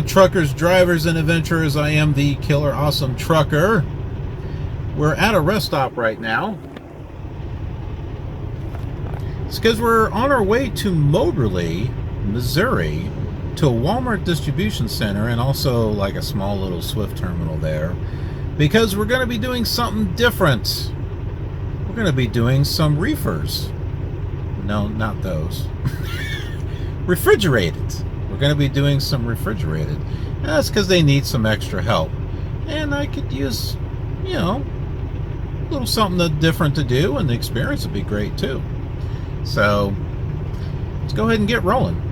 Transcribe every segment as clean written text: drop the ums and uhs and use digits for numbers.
truckers, drivers, and adventurers. I am the Killer Awesome Trucker. We're at a rest stop right now. It's because we're on our way to Moberly, Missouri, to a Wal-Mart distribution center and also like a small little Swift terminal there, because we're going to be doing something different. We're going to be doing some reefers. No, not those. Refrigerated. We're going to be doing some refrigerated. And that's because they need some extra help. And I could use, a little something different to do, and the experience would be great too. So, let's go ahead and get rolling.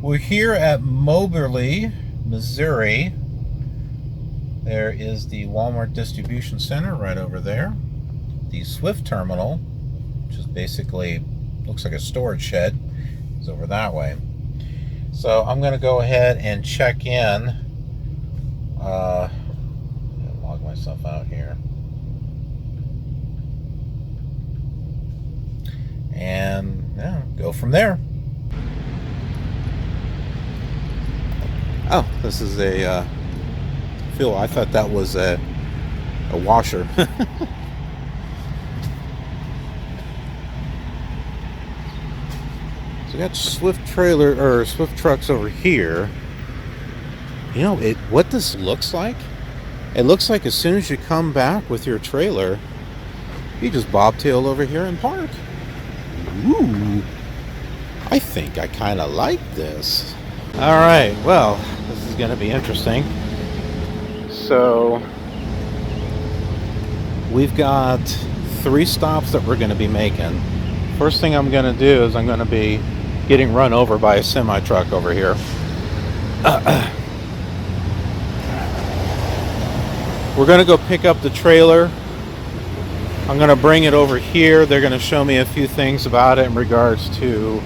We're here at Moberly, Missouri. There is the Wal-Mart distribution center right over there. The Swift terminal, which is basically, looks like a storage shed, is over that way. So I'm going to go ahead and check in. Log myself out here. And yeah, go from there. Oh, this is a fuel. I thought that was a washer. So we got Swift trailer or Swift trucks over here. You know what this looks like? It looks like as soon as you come back with your trailer, you just bobtail over here and park. Ooh, I think I kind of like this. All right, well, this is going to be interesting. So we've got 3 stops that we're going to be making. First thing I'm going to do is I'm going to be getting run over by a semi truck over here. We're going to go pick up the trailer. I'm going to bring it over here. They're going to show me a few things about it in regards to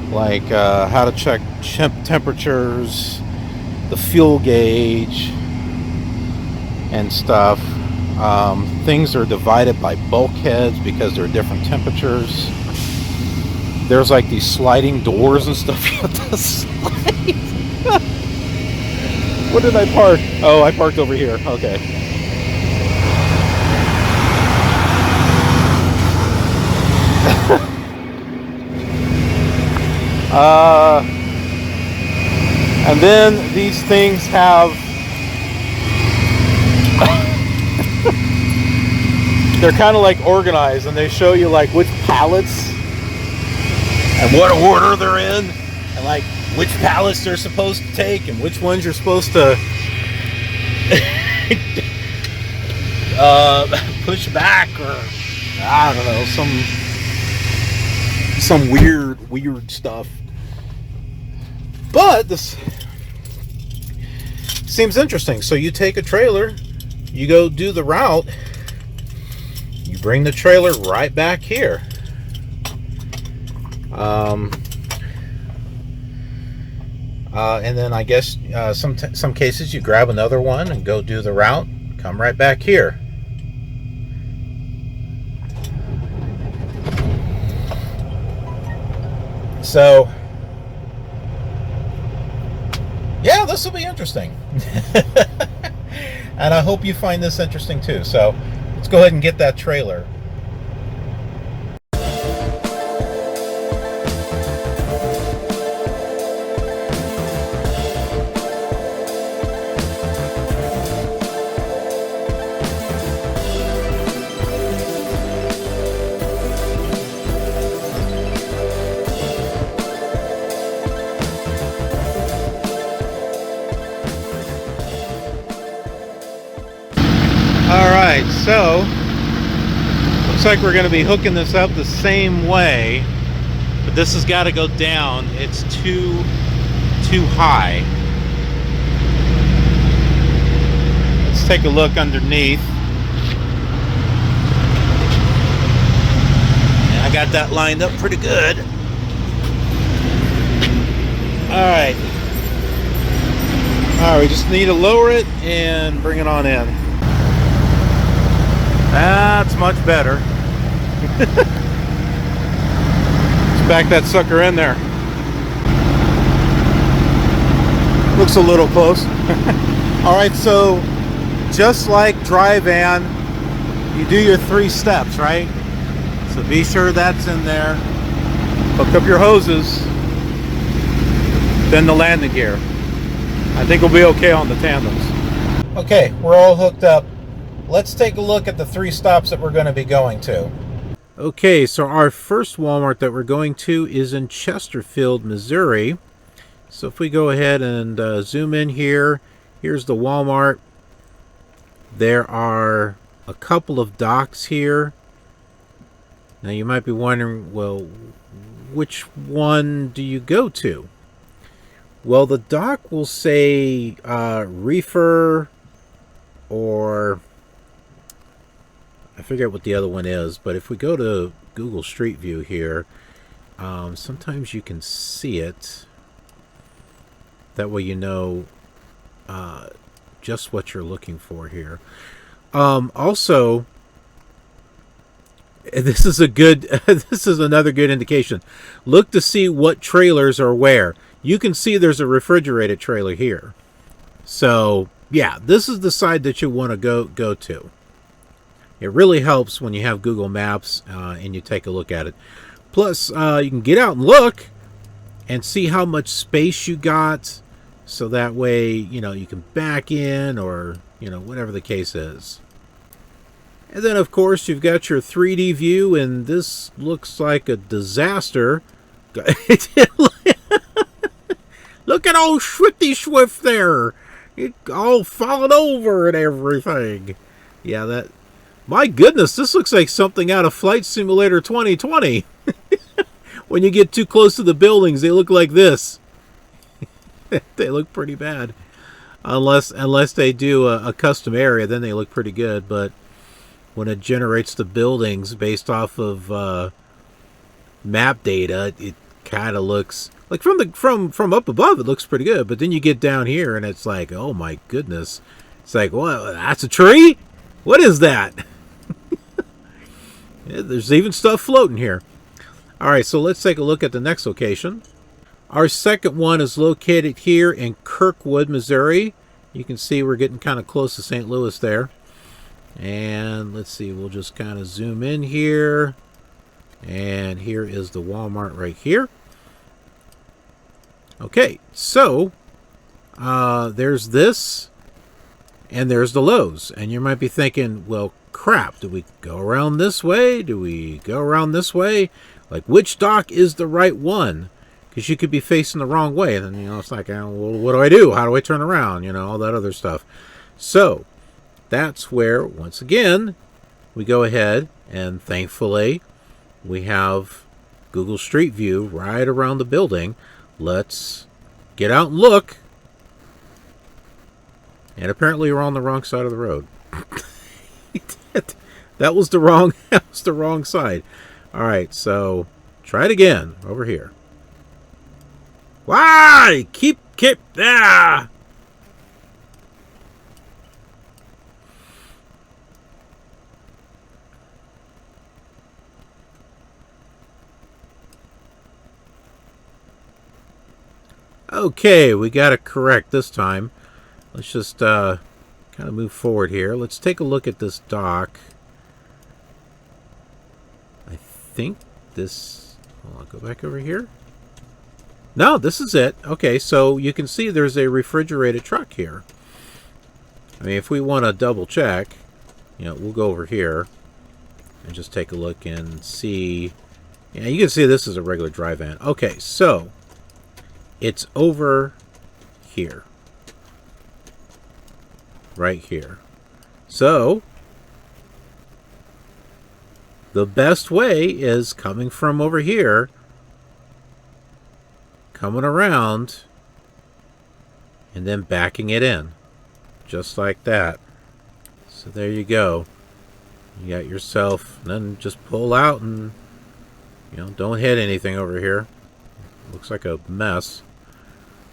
like how to check temperatures, the fuel gauge, and stuff. Things are divided by bulkheads because they're different temperatures. There's like these sliding doors and stuff you have to slide. Where did I park? Oh, I parked over here. Okay. And then these things have they're kind of like organized, and they show you like which pallets and what order they're in, and like which pallets they're supposed to take and which ones you're supposed to push back, or I don't know, some weird stuff. But this seems interesting. So you take a trailer, you go do the route, you bring the trailer right back here. And then I guess some cases you grab another one and go do the route, come right back here. So yeah, this will be interesting. And I hope you find this interesting too. So let's go ahead and get that trailer. Alright, so looks like we're going to be hooking this up the same way, but this has got to go down. It's too high. Let's take a look underneath. And I got that lined up pretty good. Alright. Alright, we just need to lower it and bring it on in. That's much better. Let's back that sucker in there. Looks a little close. Alright, so just like dry van, you do your 3 steps, right? So be sure that's in there. Hook up your hoses, then the landing gear. I think we'll be okay on the tandems. Okay, we're all hooked up. Let's take a look at the 3 stops that we're going to be going to. Okay, so our first Walmart that we're going to is in Chesterfield, Missouri. So if we go ahead and zoom in here, here's the Walmart. There are a couple of docks here. Now you might be wondering, well, which one do you go to? Well, the dock will say Reefer, or I forget what the other one is, but if we go to Google Street View here, sometimes you can see it. That way you know just what you're looking for here. Also, this is a good. This is another good indication. Look to see what trailers are where. You can see there's a refrigerated trailer here. So yeah, this is the side that you want to go to. It really helps when you have Google Maps and you take a look at it. Plus, you can get out and look and see how much space you got. So that way, you can back in or, whatever the case is. And then, of course, you've got your 3D view, and this looks like a disaster. Look at old Swifty Swift there. It all falling over and everything. Yeah, my goodness, this looks like something out of Flight Simulator 2020. When you get too close to the buildings, they look like this. They look pretty bad. Unless they do a custom area, then they look pretty good. But when it generates the buildings based off of map data, it kind of looks like from up above, it looks pretty good. But then you get down here, and it's like, oh my goodness, it's like, well, that's a tree. What is that? Yeah, there's even stuff floating here. All right, so let's take a look at the next location. Our second one is located here in Kirkwood, Missouri. You can see we're getting kind of close to St. Louis there. And let's see, we'll just kind of zoom in here. And here is the Wal-Mart right here. Okay, so there's this, and there's the Lowe's. And you might be thinking, well, crap, do we go around this way? Do we go around this way? Like, which dock is the right one? Because you could be facing the wrong way. And then, it's like, well, what do I do? How do I turn around? All that other stuff. So, that's where, once again, we go ahead and thankfully, we have Google Street View right around the building. Let's get out and look. And apparently we're on the wrong side of the road. That was the wrong side. All right, so try it again over here. Why? Keep ah! Okay, we got it correct this time. Let's just kind of move forward here. Let's take a look at this dock. I think this... Hold on, go back over here. No, this is it. Okay, so you can see there's a refrigerated truck here. I mean, if we want to double check, we'll go over here and just take a look and see. Yeah, you can see this is a regular dry van. Okay, so it's over here. Right here. So the best way is coming from over here, coming around, and then backing it in. Just like that. So there you go. You got yourself, and then just pull out and, don't hit anything over here. Looks like a mess.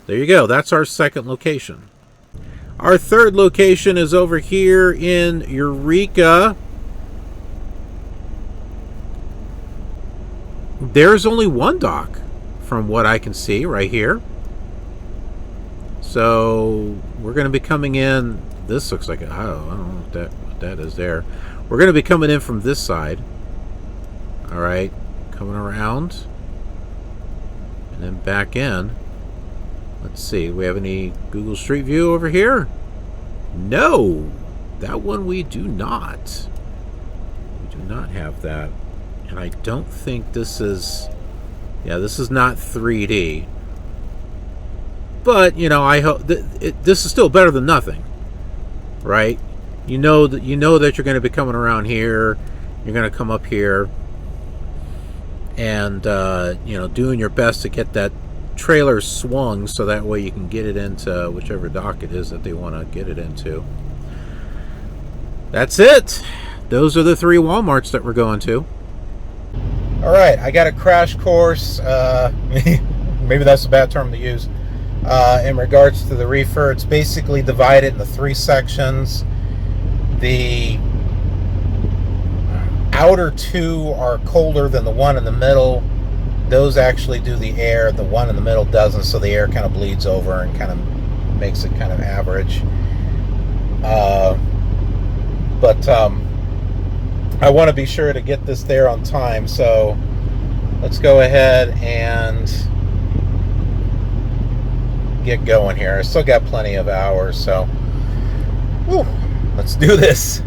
There you go. That's our second location. Our third location is over here in Eureka. There's only one dock from what I can see right here. So we're going to be coming in. This looks like I don't know what that is there. We're going to be coming in from this side. All right, coming around and then back in. Let's see. We have any Google Street View over here? No, that one we do not. We do not have that, and I don't think this is. Yeah, this is not 3D. But I hope this is still better than nothing, right? You know that you're going to be coming around here. You're going to come up here, and doing your best to get that trailer swung so that way you can get it into whichever dock it is that they want to get it into. That's it. Those are the 3 Wal-Marts that we're going to. All right, I got a crash course. Maybe that's a bad term to use. In regards to the Reefer, it's basically divided into 3 sections. The outer 2 are colder than the one in the middle. Those actually do the air. The one in the middle doesn't, so the air kind of bleeds over and kind of makes it kind of average. But I want to be sure to get this there on time, so let's go ahead and get going here. I still got plenty of hours, so whew, let's do this.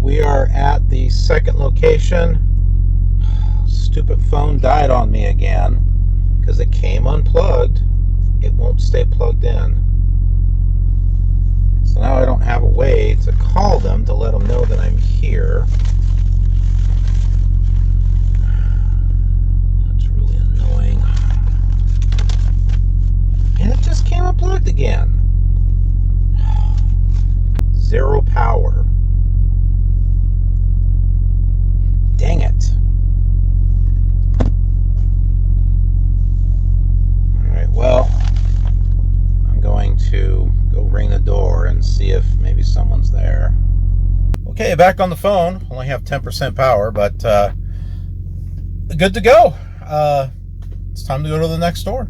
We are at the second location. Stupid phone died on me again because it came unplugged. It won't stay plugged in. So now I don't have a way to call them to let them know that I'm here. That's really annoying. And it just came unplugged again. Zero power. Dang it. Alright, well, I'm going to go ring the door and see if maybe someone's there. Okay, back on the phone. Only have 10% power, but good to go. It's time to go to the next door.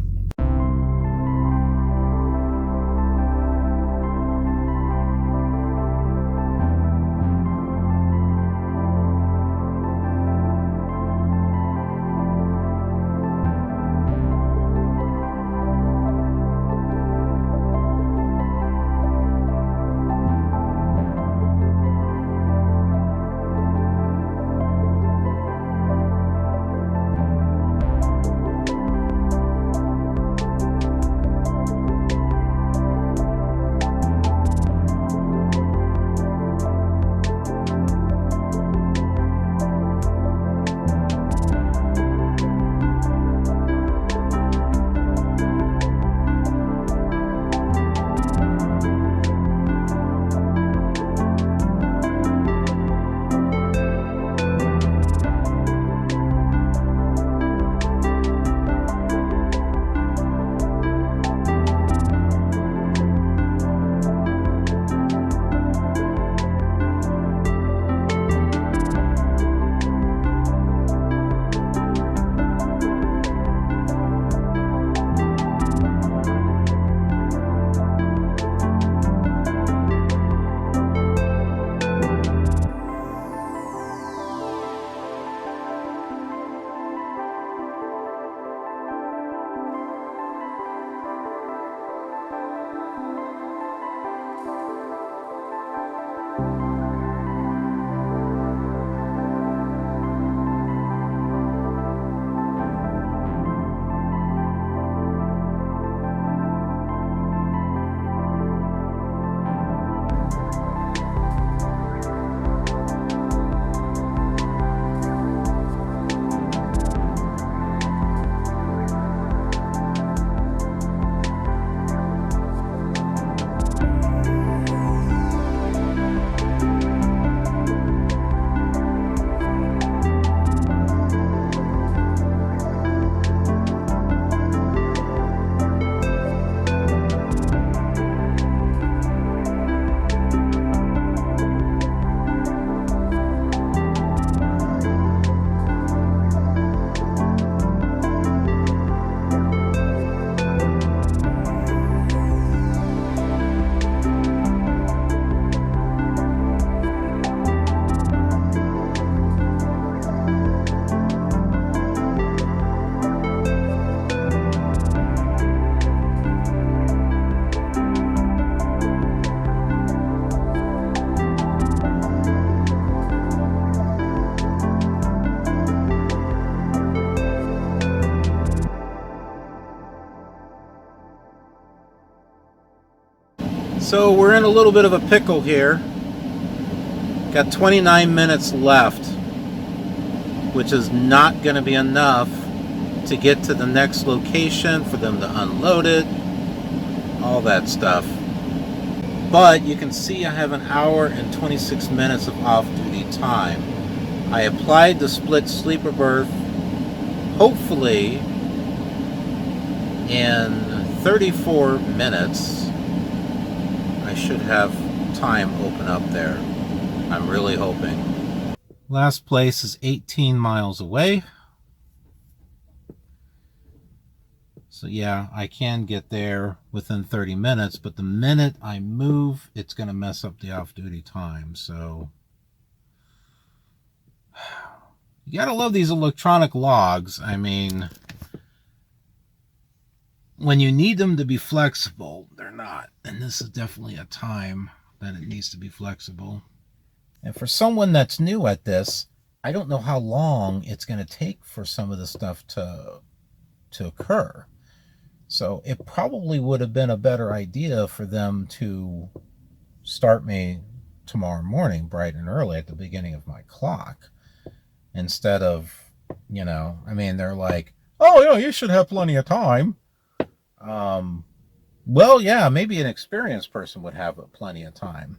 So we're in a little bit of a pickle here. Got 29 minutes left, which is not going to be enough to get to the next location, for them to unload it, all that stuff. But you can see I have an hour and 26 minutes of off-duty time. I applied the split sleeper berth. Hopefully in 34 minutes I should have time open up there. I'm really hoping. Last place is 18 miles away. So yeah, I can get there within 30 minutes, but the minute I move, it's going to mess up the off-duty time. So you got to love these electronic logs. I mean, when you need them to be flexible, they're not. And this is definitely a time that it needs to be flexible. And for someone that's new at this, I don't know how long it's going to take for some of the stuff to occur. So it probably would have been a better idea for them to start me tomorrow morning bright and early at the beginning of my clock, instead of, you know, I mean, they're like, oh yeah, you should have plenty of time. Well, yeah, maybe an experienced person would have plenty of time.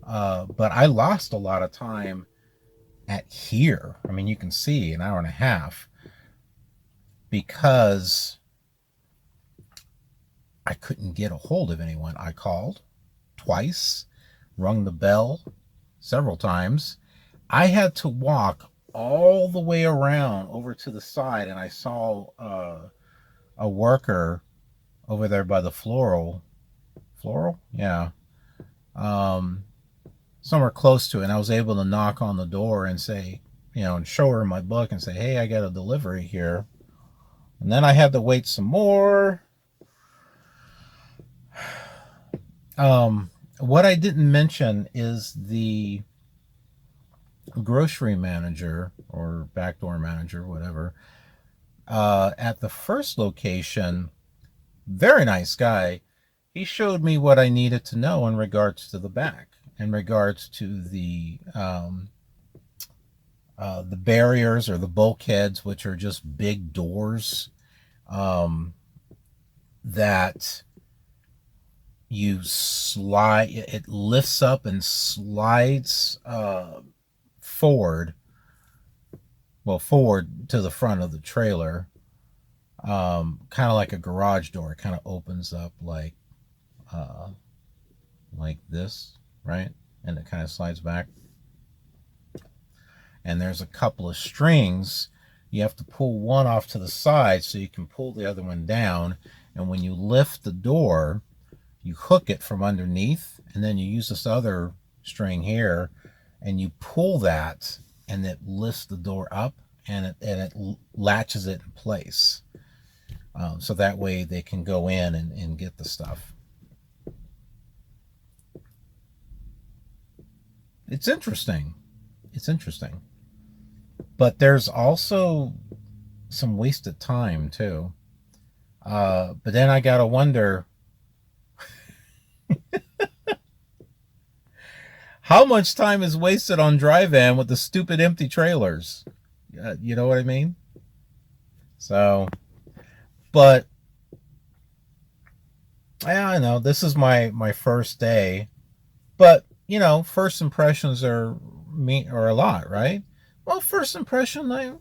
But I lost a lot of time at here. I mean, you can see an hour and a half, because I couldn't get a hold of anyone. I called twice, rung the bell several times. I had to walk all the way around over to the side, and I saw a worker over there by the floral, yeah, somewhere close to it. And I was able to knock on the door and say, you know, and show her my book and say, hey, I got a delivery here. And then I had to wait some more. What I didn't mention is the grocery manager, or backdoor manager, whatever, at the first location, very nice guy. He showed me what I needed to know in regards to the back, in regards to the barriers, or the bulkheads, which are just big doors that you slide, it lifts up and slides forward to the front of the trailer, kind of like a garage door. It kind of opens up like this, right? And it kind of slides back. And there's a couple of strings. You have to pull one off to the side so you can pull the other one down. And when you lift the door, you hook it from underneath, and then you use this other string here, and you pull that, and it lifts the door up, and it latches it in place. So that way they can go in and get the stuff. It's interesting. It's interesting. But there's also some wasted time too. But then I gotta wonder, how much time is wasted on dry van with the stupid empty trailers? You know what I mean? So, but yeah, I know this is my first day, but you know, first impressions are a lot, right? Well, first impression, I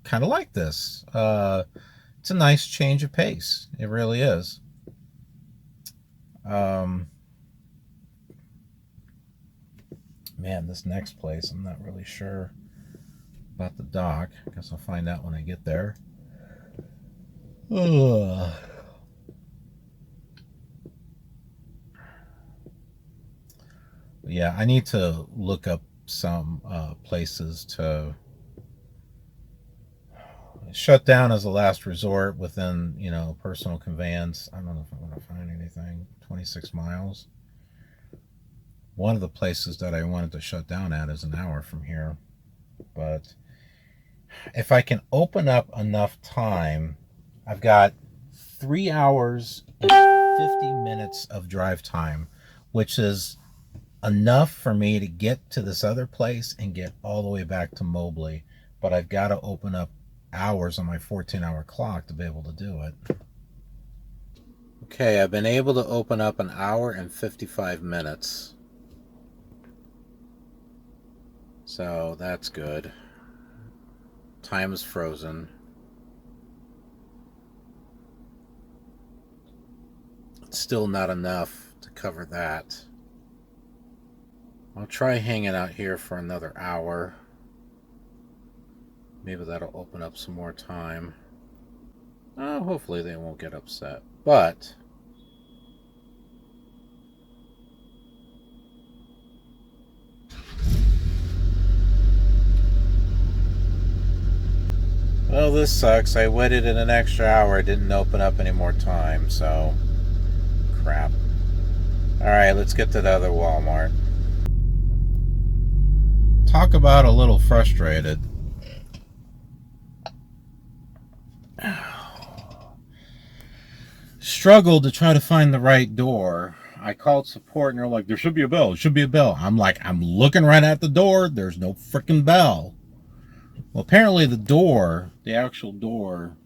kind of like this. It's a nice change of pace. It really is. Man, this next place, I'm not really sure about the dock. I guess I'll find out when I get there. Ugh. Yeah, I need to look up some places to shut down as a last resort within, you know, personal conveyance. I don't know if I'm going to find anything. 26 miles. One of the places that I wanted to shut down at is an hour from here. But if I can open up enough time, I've got 3 hours and 50 minutes of drive time, which is enough for me to get to this other place and get all the way back to Moberly. But I've got to open up hours on my 14-hour clock to be able to do it. Okay, I've been able to open up an hour and 55 minutes. So that's good. Time is frozen. It's still not enough to cover that. I'll try hanging out here for another hour. Maybe that'll open up some more time. Hopefully they won't get upset. But well, this sucks. I waited in an extra hour. It didn't open up any more time, so crap. Alright, let's get to the other Wal-Mart. Talk about a little frustrated. Struggled to try to find the right door. I called support and they're like, there should be a bell. There should be a bell. I'm like, I'm looking right at the door. There's no freaking bell. Well, apparently the door, the actual door,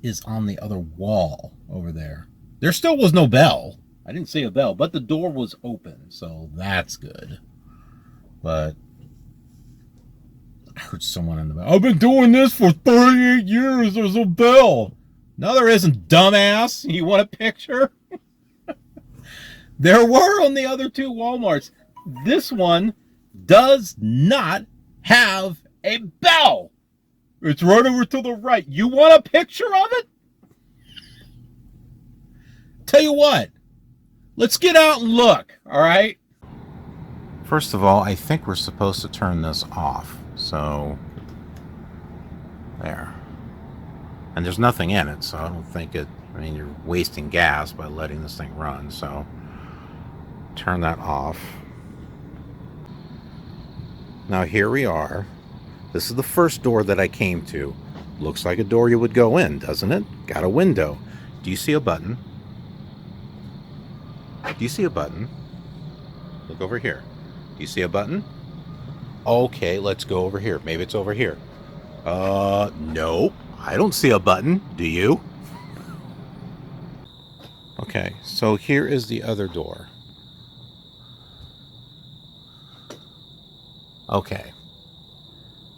is on the other wall over there. There still was no bell. I didn't see a bell, but the door was open, so that's good. But I heard someone in the back, I've been doing this for 38 years. There's a bell. No, there isn't, dumbass. You want a picture? There were on the other two Walmarts. This one does not have a bell. It's right over to the right. You want a picture of it? Tell you what, let's get out and look, all right? First of all, I think we're supposed to turn this off. So, there. And there's nothing in it, so I don't think it, I mean, you're wasting gas by letting this thing run, so turn that off. Now here we are. This is the first door that I came to. Looks like a door you would go in, doesn't it? Got a window. Do you see a button? Do you see a button? Look over here. Do you see a button? Okay, let's go over here. Maybe it's over here. No. I don't see a button. Do you? Okay, so here is the other door. Okay.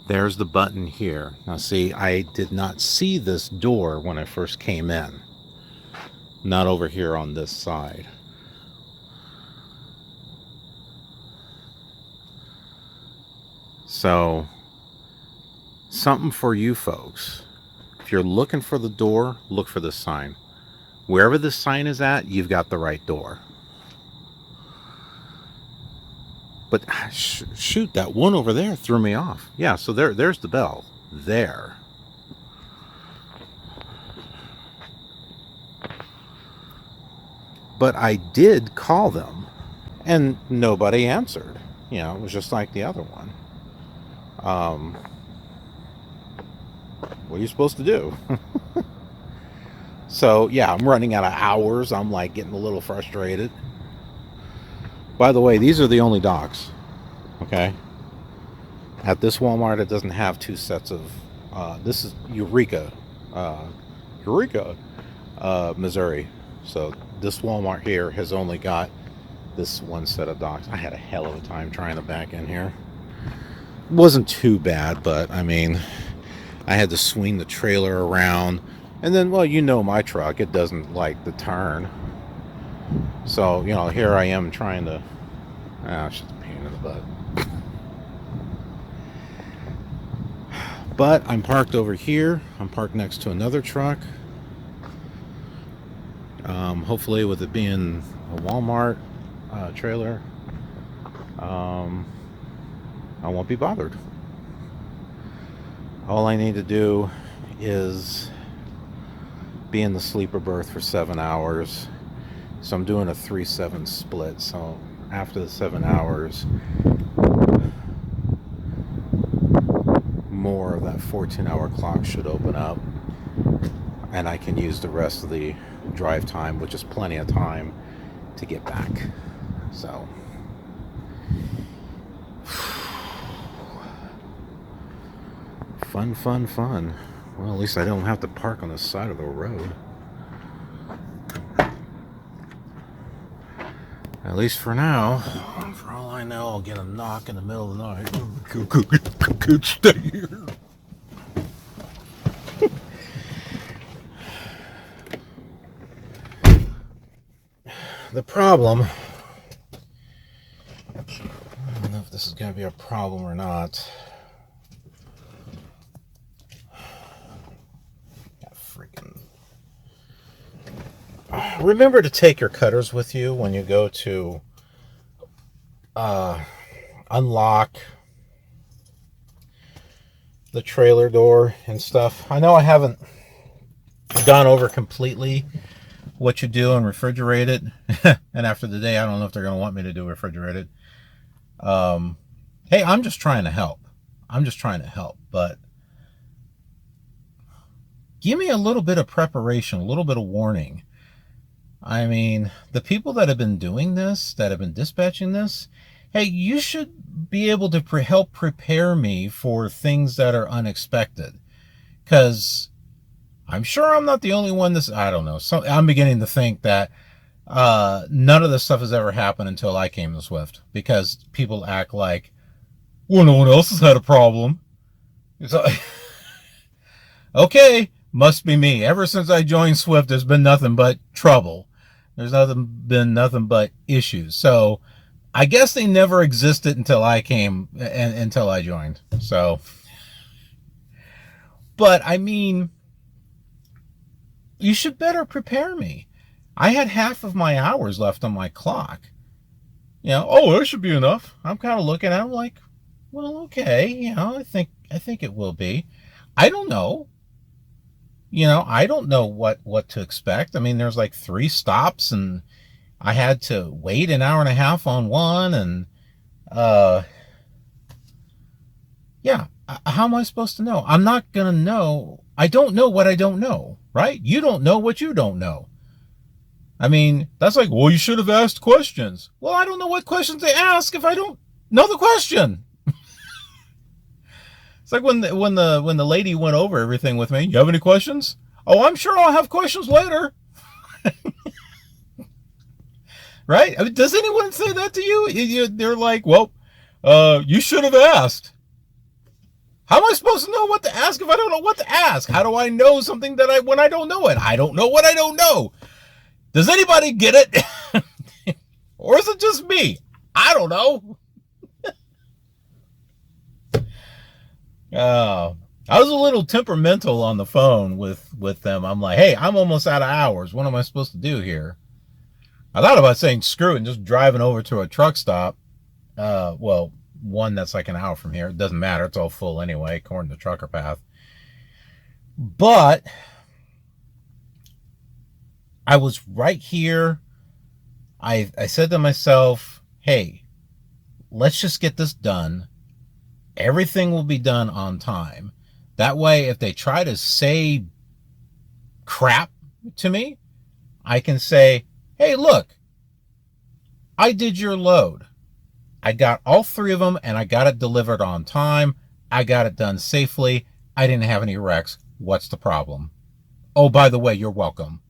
There's the button here. Now see, I did not see this door when I first came in. Not over here on this side. So, something for you folks. If you're looking for the door, look for this sign. Wherever this sign is at, you've got the right door. But shoot, that one over there threw me off. Yeah, so there's the bell. There. But I did call them, and nobody answered. You know, it was just like the other one. What are you supposed to do? So, yeah, I'm running out of hours. I'm, like, getting a little frustrated. By the way, these are the only docks. Okay? At this Walmart, it doesn't have two sets of... this is Eureka. Missouri. So, this Walmart here has only got this one set of docks. I had a hell of a time trying to back in here. It wasn't too bad, but, I mean... I had to swing the trailer around. And then, well, you know my truck. It doesn't like the turn. So, you know, here I am trying to... it's just a pain in the butt. But I'm parked over here. I'm parked next to another truck. Hopefully, with it being a Walmart trailer, I won't be bothered. All I need to do is be in the sleeper berth for 7 hours. So I'm doing a 3-7 split. So after the 7 hours, more of that 14-hour clock should open up, and I can use the rest of the drive time, which is plenty of time to get back. So fun. Well, at least I don't have to park on the side of the road. At least for now. For all I know, I'll get a knock in the middle of the night. Could stay here. The problem, I don't know if this is going to be a problem or not. Remember to take your cutters with you when you go to unlock the trailer door and stuff. I know I haven't gone over completely what you do in Refrigerated. And after the day, I don't know if they're going to want me to do Refrigerated. Hey, I'm just trying to help. But give me a little bit of preparation, a little bit of warning. I mean, the people that have been doing this, that have been dispatching this, hey, you should be able to help prepare me for things that are unexpected. Because I'm sure I'm not the only one I don't know. I'm beginning to think that none of this stuff has ever happened until I came to Swift. Because people act like, well, no one else has had a problem. It's like, okay, must be me. Ever since I joined Swift, there's been nothing but trouble. There's been nothing but issues. So I guess they never existed until I came and until I joined. So, but I mean, you should better prepare me. I had half of my hours left on my clock. You know, oh, that should be enough. I'm kind of looking at it like, well, okay, you know, I think it will be. I don't know. You know, I don't know what to expect. I mean, there's like 3 stops and I had to wait an hour and a half on one. And, yeah, how am I supposed to know? I'm not going to know. I don't know what I don't know, right? You don't know what you don't know. I mean, that's like, well, you should have asked questions. Well, I don't know what questions to ask if I don't know the question. It's like when the lady went over everything with me. You have any questions? Oh, I'm sure I'll have questions later. Right? I mean, does anyone say that to you? They're like, well, you should have asked. How am I supposed to know what to ask if I don't know what to ask? How do I know something when I don't know it? I don't know what I don't know. Does anybody get it? Or is it just me? I don't know. I was a little temperamental on the phone with them. I'm like, hey, I'm almost out of hours. What am I supposed to do here? I thought about saying screw it and just driving over to a truck stop. Well, one that's like an hour from here. It doesn't matter. It's all full anyway, according to Trucker Path. But I was right here. I said to myself, hey, let's just get this done. Everything will be done on time. That way, if they try to say crap to me, I can say, hey, look, I did your load. I got all 3 of them and I got it delivered on time. I got it done safely. I didn't have any wrecks. What's the problem? Oh, by the way, you're welcome.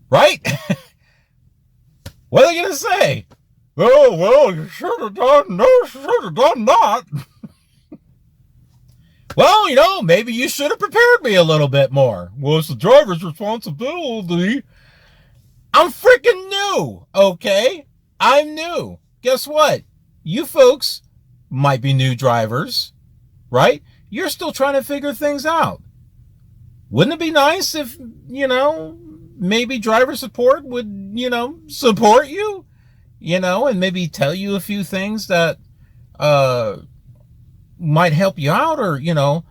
Right? What are they going to say? Oh, well, you should have done this, should have done that. Well, you know, maybe you should have prepared me a little bit more. Well, it's the driver's responsibility. I'm freaking new, okay? I'm new. Guess what? You folks might be new drivers, right? You're still trying to figure things out. Wouldn't it be nice if, you know, maybe driver support would, you know, support you? You know, and maybe tell you a few things that might help you out, or you know,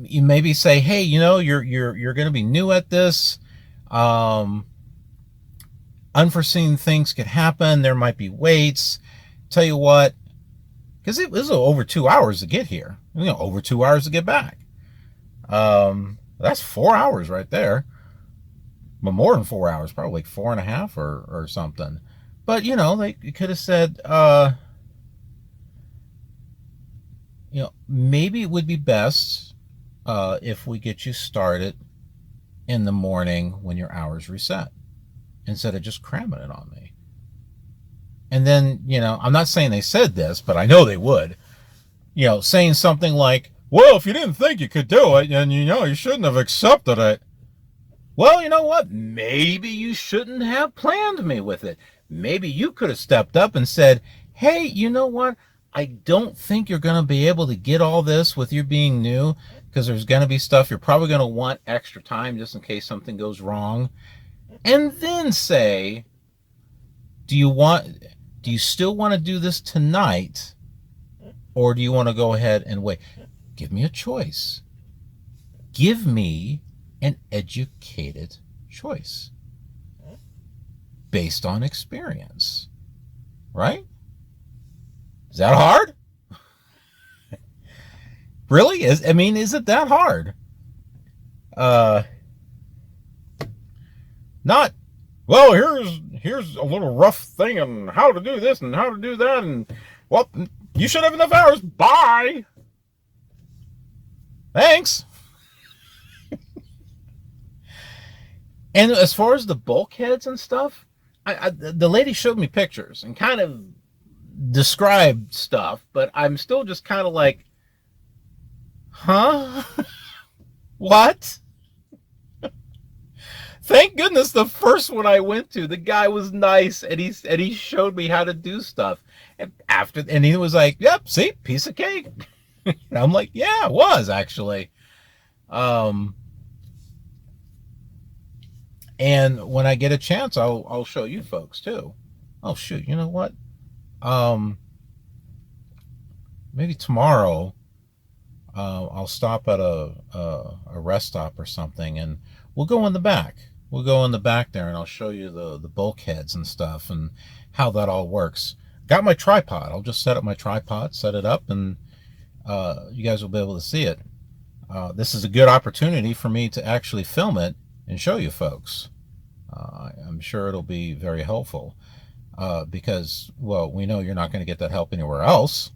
you maybe say, hey, you know, you're going to be new at this. Unforeseen things could happen. There might be waits. Tell you what, because it was over 2 hours to get here. You know, over 2 hours to get back. That's 4 hours right there. But more than 4 hours, probably like 4.5 or something. But they could have said, maybe it would be best if we get you started in the morning when your hours reset, instead of just cramming it on me. And then, I'm not saying they said this, but I know they would, saying something like, well, if you didn't think you could do it, then, you shouldn't have accepted it. Well, you know what? Maybe you shouldn't have planned me with it. Maybe you could have stepped up and said, hey, you know what? I don't think you're going to be able to get all this with you being new, because there's going to be stuff you're probably going to want extra time just in case something goes wrong. And then say, do you still want to do this tonight, or do you want to go ahead and wait? Give me a choice. Give me an educated choice based on experience, right? Is that hard? Really? Is it that hard? Not, well, here's a little rough thing on how to do this and how to do that, and well, you should have enough hours. Bye. Thanks. And as far as the bulkheads and stuff, the lady showed me pictures and kind of described stuff, but I'm still just kind of like, huh? What? Thank goodness the first one I went to, the guy was nice, and he showed me how to do stuff. And he was like, "Yep, see, piece of cake." And I'm like, "Yeah, it was actually." And when I get a chance, I'll show you folks too. Oh shoot, you know what? Maybe tomorrow, I'll stop at a rest stop or something, and we'll go in the back. We'll go in the back there, and I'll show you the bulkheads and stuff and how that all works. Got my tripod. I'll just set up my tripod, set it up, and you guys will be able to see it. This is a good opportunity for me to actually film it and show you folks. I'm sure it'll be very helpful because, well, we know you're not going to get that help anywhere else.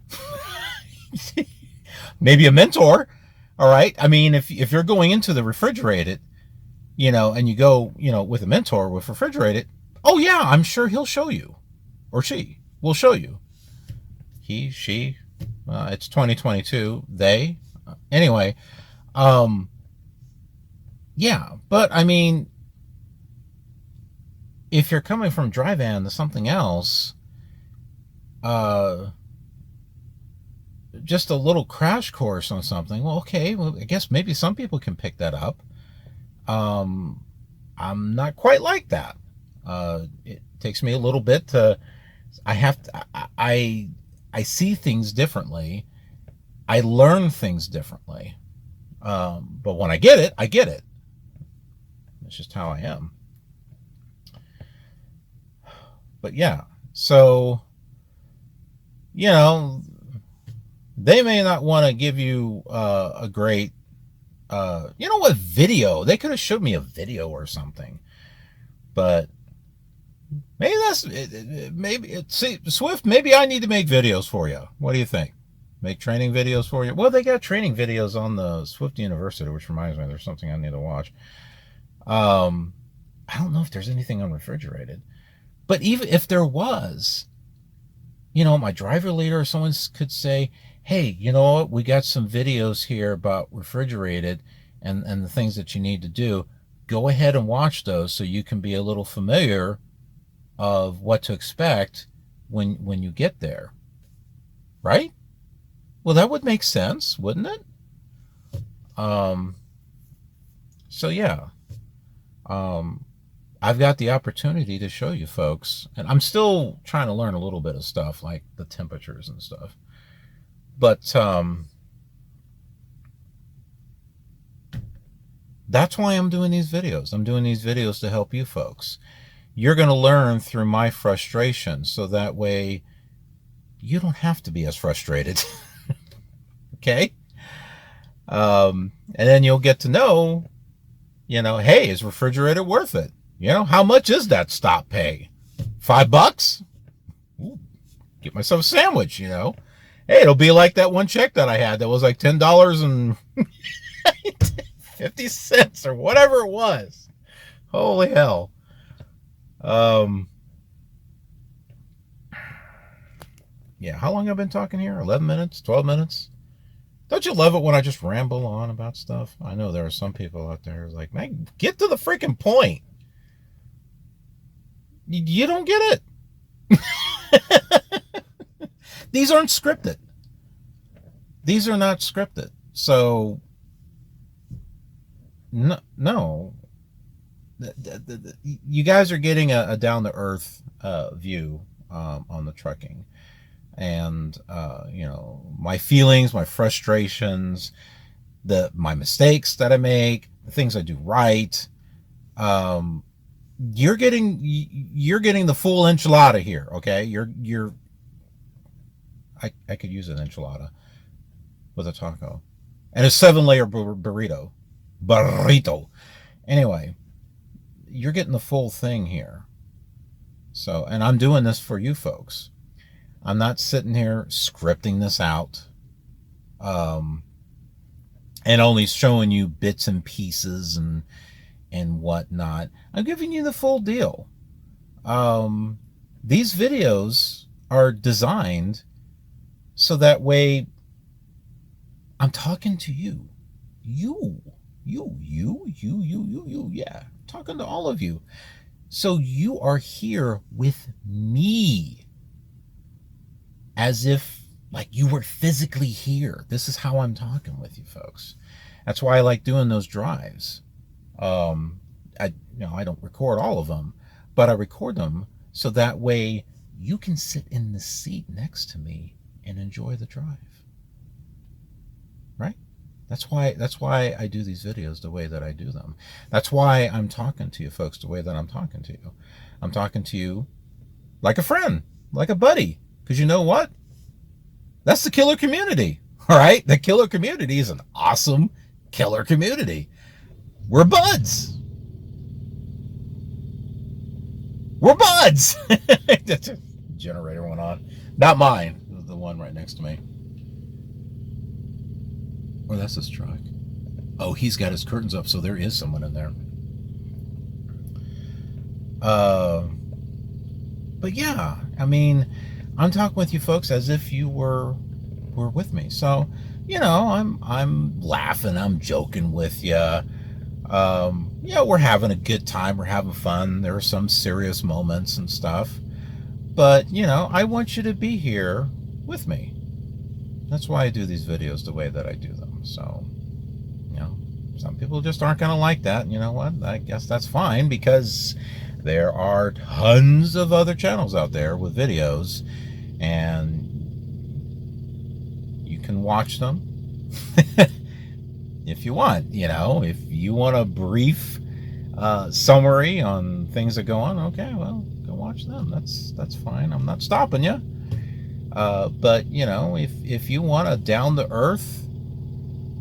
Maybe a mentor. All right. I mean, if you're going into the refrigerated, and you go, with a mentor with refrigerated, oh yeah, I'm sure he'll show you, or she will show you. He, she, it's 2022. They, anyway. Yeah, but I mean, if you're coming from dry van to something else, just a little crash course on something, well, okay, well, I guess maybe some people can pick that up. I'm not quite like that. It takes me a little bit to, I see things differently. I learn things differently. But when I get it, I get it. It's just how I am. But yeah, so, they may not want to give you a great, video. They could have showed me a video or something. But maybe see, Swift, maybe I need to make videos for you. What do you think? Make training videos for you? Well, they got training videos on the Swift University, which reminds me there's something I need to watch. I don't know if there's anything on refrigerated, but even if there was, my driver leader or someone could say, hey, you know what, we got some videos here about refrigerated and the things that you need to do. Go ahead and watch those so you can be a little familiar of what to expect when you get there. Right? Well, that would make sense, wouldn't it? So yeah. I've got the opportunity to show you folks, and I'm still trying to learn a little bit of stuff like the temperatures and stuff. But that's why I'm doing these videos. I'm doing these videos to help you folks. You're going to learn through my frustration, so that way you don't have to be as frustrated. Okay? And then you'll get to know, hey, is Refrigerated worth it? How much is that stop pay? $5? Ooh, get myself a sandwich, Hey, it'll be like that one check that I had that was like $10.50 or whatever it was. Holy hell. Yeah, how long have I been talking here? 11 minutes? 12 minutes? Don't you love it when I just ramble on about stuff? I know there are some people out there who's like, man, get to the freaking point. You don't get it. These aren't scripted. These are not scripted. So, no. You guys are getting a down-to-earth view on the trucking. And, my feelings, my frustrations, my mistakes that I make, the things I do right. You're getting the full enchilada here, okay? I could use an enchilada with a taco and a 7-layer burrito. Anyway, you're getting the full thing here. So, and I'm doing this for you folks. I'm not sitting here scripting this out, and only showing you bits and pieces and whatnot. I'm giving you the full deal. These videos are designed so that way I'm talking to you. You, yeah. I'm talking to all of you. So you are here with me. As if like you were physically here. This is how I'm talking with you folks. That's why I like doing those drives. I don't record all of them, but I record them so that way you can sit in the seat next to me and enjoy the drive. Right? That's why I do these videos the way that I do them. That's why I'm talking to you folks the way that I'm talking to you. I'm talking to you like a friend, like a buddy. Because you know what? That's the KILR community. All right? The KILR community is an awesome KILR community. We're buds. We're buds. The generator went on. Not mine. The one right next to me. Oh, that's his truck. Oh, he's got his curtains up, so there is someone in there. But yeah, I mean, I'm talking with you folks as if you were with me. So, I'm laughing, I'm joking with you. We're having a good time, we're having fun. There are some serious moments and stuff. But, I want you to be here with me. That's why I do these videos the way that I do them. So, some people just aren't going to like that. You know what? I guess that's fine, because there are tons of other channels out there with videos, and you can watch them if you want. If you want a brief summary on things that go on, okay, well, go watch them. That's fine. I'm not stopping you. But if you want a down to earth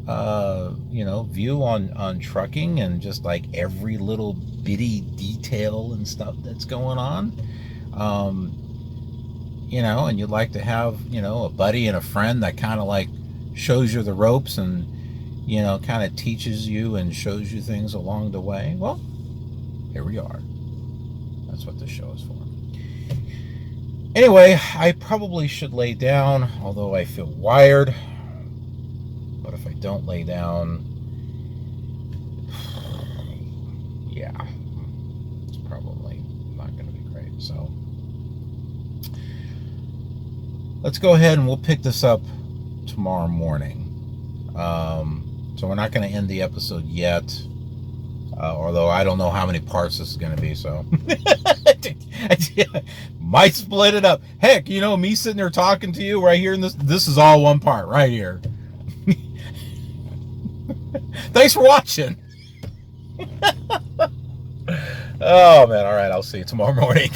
view on trucking and just like every little bitty detail and stuff that's going on, and you'd like to have, a buddy and a friend that kind of like shows you the ropes and, kind of teaches you and shows you things along the way, well, here we are. That's what this show is for. Anyway, I probably should lay down, although I feel wired. But if I don't lay down, yeah, it's probably not going to be great. So let's go ahead and we'll pick this up tomorrow morning. So we're not going to end the episode yet. Although I don't know how many parts this is going to be, so might split it up. Heck, me sitting there talking to you right here in this is all one part right here. Thanks for watching. Oh man, all right, I'll see you tomorrow morning.